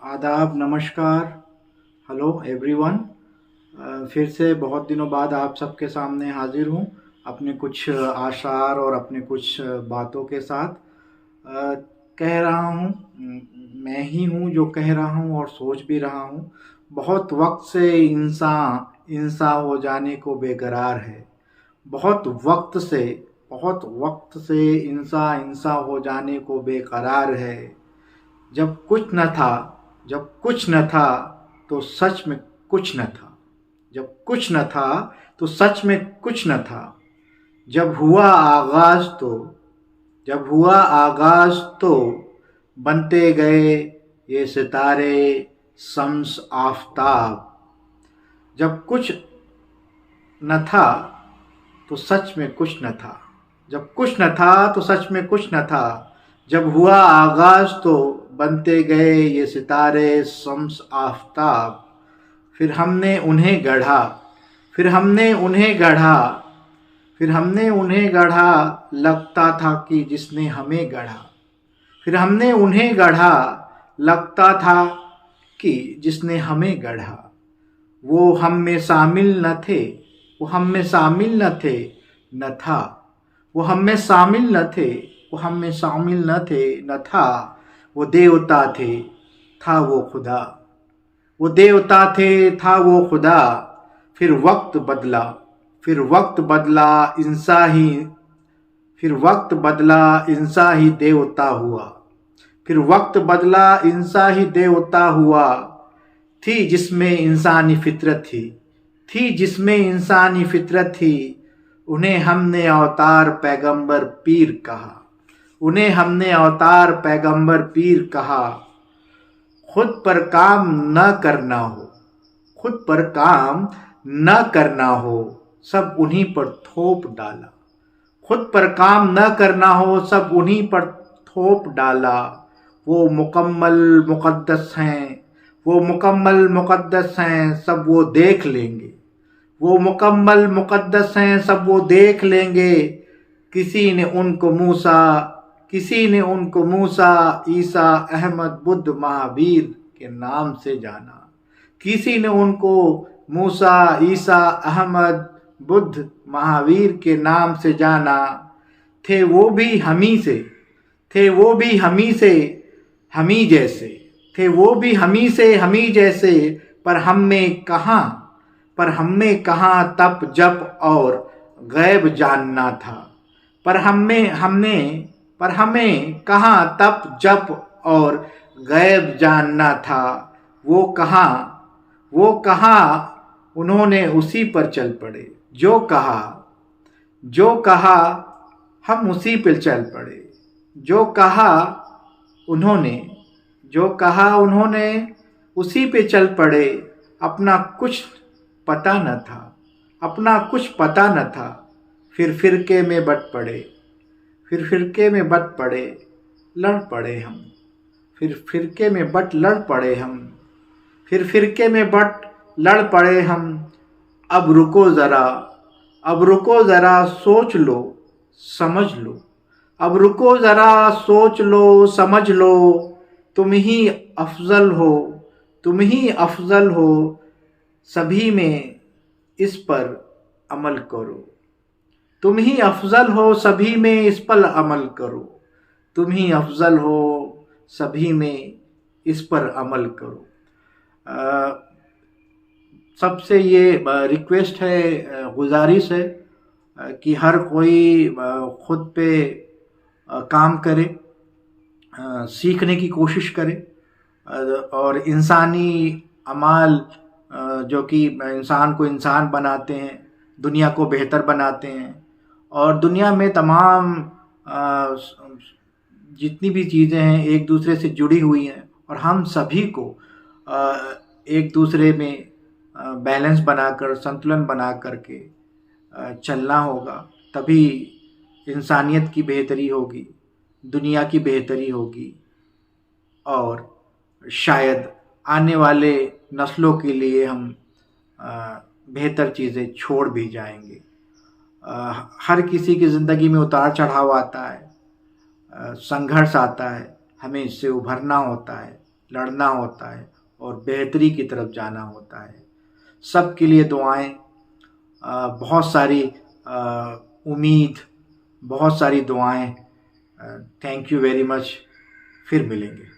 आदाब, नमस्कार, hello everyone. फिर से बहुत दिनों बाद आप सबके सामने हाजिर हूँ अपने कुछ आशार और अपने कुछ बातों के साथ। कह रहा हूँ, मैं ही हूँ जो कह रहा हूँ और सोच भी रहा हूँ। बहुत वक्त से इंसान इंसान हो जाने को बेकरार है। बहुत वक्त से इंसान इंसान हो जाने को बेकरार है। जब कुछ न था जब कुछ न था तो सच में कुछ न था। जब कुछ न था तो सच में कुछ न था। जब हुआ आगाज तो जब हुआ आगाज तो बनते गए ये सितारे, शम्स आफताब। जब कुछ न था तो सच में कुछ न था। जब कुछ न था तो सच में कुछ न था। जब हुआ आगाज तो बनते गए ये सितारे, शम्स आफताब। फिर हमने उन्हें गढ़ा फिर हमने उन्हें गढ़ा फिर हमने उन्हें गढ़ा। लगता था कि जिसने हमें गढ़ा। फिर हमने उन्हें गढ़ा। लगता था कि जिसने हमें गढ़ा। वो हम में शामिल न थे वो हम में शामिल न थे न था। वो हम में शामिल न थे वो हम में शामिल न थे न था। वो देवता थे, था वो खुदा। वो देवता थे, था वो खुदा। फिर वक्त बदला फिर वक्त बदला इंसान ही फिर वक्त बदला इंसान ही देवता हुआ। फिर वक्त बदला इंसान ही देवता हुआ। थी जिसमें इंसानी फितरत थी जिसमें इंसानी फितरत थी। उन्हें हमने अवतार पैगंबर पीर कहा। उन्हें हमने अवतार पैगंबर पीर कहा। खुद पर काम न करना हो खुद पर काम न करना हो सब उन्हीं पर थोप डाला। खुद पर काम न करना हो सब उन्हीं पर थोप डाला। वो मुकम्मल मुक़द्दस हैं वो मुकम्मल मुक़द्दस हैं सब वो देख लेंगे। वो मुकम्मल मुक़द्दस हैं सब वो देख लेंगे। किसी ने उनको मूसा ईसा अहमद बुद्ध महावीर के नाम से जाना। किसी ने उनको मूसा ईसा अहमद बुद्ध महावीर के नाम से जाना। थे वो भी हमी से थे वो भी हमी से हमी जैसे थे वो भी हमी जैसे। पर हम में कहाँ तप जप और गैब जानना था। पर हमें कहाँ तप जप और गैब जानना था। वो कहाँ उन्होंने उसी पर चल पड़े। जो कहा हम उसी पर चल पड़े। जो कहा उन्होंने उसी पे चल पड़े। अपना कुछ पता न था फिर फिरके में बट पड़े लड़ पड़े हम। फिर फिरके में बट लड़ पड़े हम। फिर फिरके में बट लड़ पड़े हम। अब रुको ज़रा सोच लो समझ लो। अब रुको ज़रा सोच लो समझ लो। तुम ही अफजल हो सभी में इस पर अमल करो। तुम ही अफजल हो सभी में इस पर अमल करो। तुम ही अफजल हो सभी में इस पर अमल करो। सबसे ये रिक्वेस्ट है, गुजारिश है कि हर कोई खुद पे काम करे, सीखने की कोशिश करे और इंसानी अमाल जो कि इंसान को इंसान बनाते हैं, दुनिया को बेहतर बनाते हैं और दुनिया में तमाम जितनी भी चीज़ें हैं एक दूसरे से जुड़ी हुई हैं और हम सभी को एक दूसरे में बैलेंस बनाकर, संतुलन बना करके चलना होगा। तभी इंसानियत की बेहतरी होगी, दुनिया की बेहतरी होगी और शायद आने वाले नस्लों के लिए हम बेहतर चीज़ें छोड़ भी जाएंगे। हर किसी की ज़िंदगी में उतार चढ़ाव आता है, संघर्ष आता है, हमें इससे उभरना होता है। लड़ना होता है और बेहतरी की तरफ जाना होता है। सबके लिए दुआएं, बहुत सारी उम्मीद, बहुत सारी दुआएं। Thank you very much. फिर मिलेंगे।